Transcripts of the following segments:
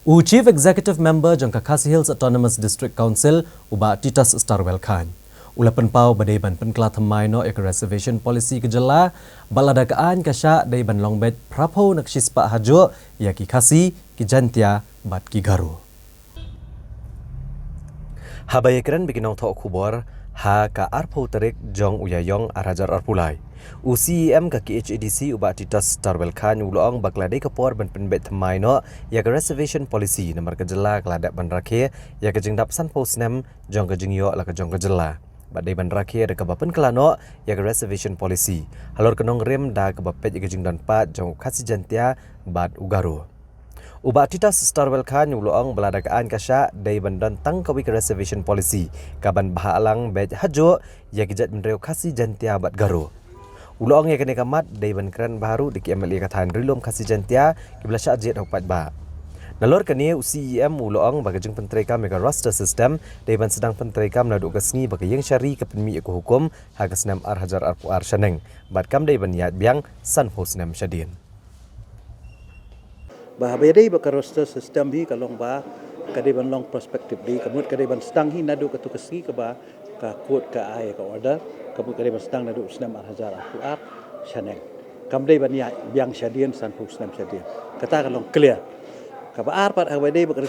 Chief Executive Member jangka Khasi Hills Autonomous District Council uba Titas Starwell Khan. Ulapan pau badaiban penkla thamai no ek reservation policy kejela baladakaan kasya daiban longbet prapo nakshispa hajo ya ki Khasi ki jantia bat ki garu. Habayekran bikinong thok khubor ha ka arpo tarik jong uyayong arajar arpulai. UCEM ka KHADC uba Titas Starwell Khan ulong baklade kapor ban penbet thamai no ya ka reservation policy nomor kejela keladak ban rakhe ya ka jingdap san posnem jong ka jingyo la ka jong ka jela. Badai ban rakhe de ka bapen kelano ya ka reservation policy. Halor kenong rem da ka bapet ya ka jingdan pat jong Khasi jantia bat ugaru. Uba Titas Starwell Khan ulong beladakaan kasya dai bandan tang kawi ka reservation policy kaban bahalang bet hajo ya kijat menreo Khasi jantia bat garu. Ulong ya kene kamat dai ban kran baru di MLA kathan rilom Khasi jantia kibla sya jet hopat ba. Nalor kene UCEM ulong bagajeng pentreka mega roster system dai ban sedang pentreka menaduk kesngi bagi yang syari ke penmi ku hukum ha kesnam ar hajar ar puar syaneng bat kam dai ban yat biang san hosnam syadin. Bahabedai baka roster system hi kalong ba kadai ban long perspektif di kamut kadai ban sedang hi nadu ke tukasi ke ba ka kod ka ai ka order kamut kadai ban sedang nadu senam hajar akuat syaneng kam dai ban ya biang syadien san husnam syadien kata kalong clear ka ba ar pat habedai baka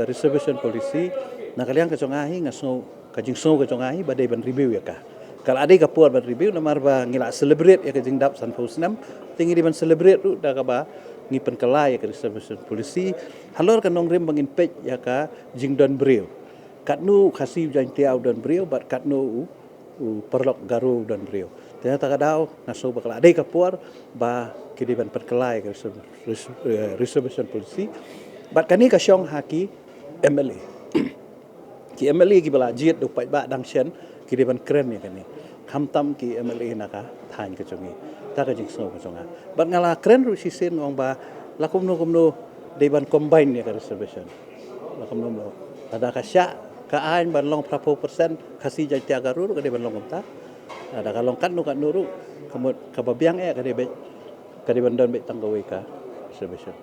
reservation policy na kaliang ka jongahi ngaso kajing so ka jongahi badai ban review ya ka kal adai ka puar ban review namar ba ngila celebrate ya ka jingdap san husnam tingi di ban celebrate tu da ka ba ni penkelai ke reservation policy halor kan nong rem bangin pej ya ka jingdon brio katnu Khasi jantia dan brio bat katnu perlok garu dan brio ternyata kadau naso bakal adai ka puar ba kidiban penkelai ke reservation policy bat kani ka syong haki MLA ki MLA ki bala jiet do pai ba dang shen kidiban keren ya kani hamtam ki MLA naka thain ke chongi ta ka jing so ka chonga bat ngala kren ru sisin ngong ba lakum no deban combine ya ka reservation lakum no ada ka sya ka ain ban long prapo persen Khasi jantia garu ka deban long ta ada ka long kan ru kamut ka babiang ka deban don be tanggawe ka reservation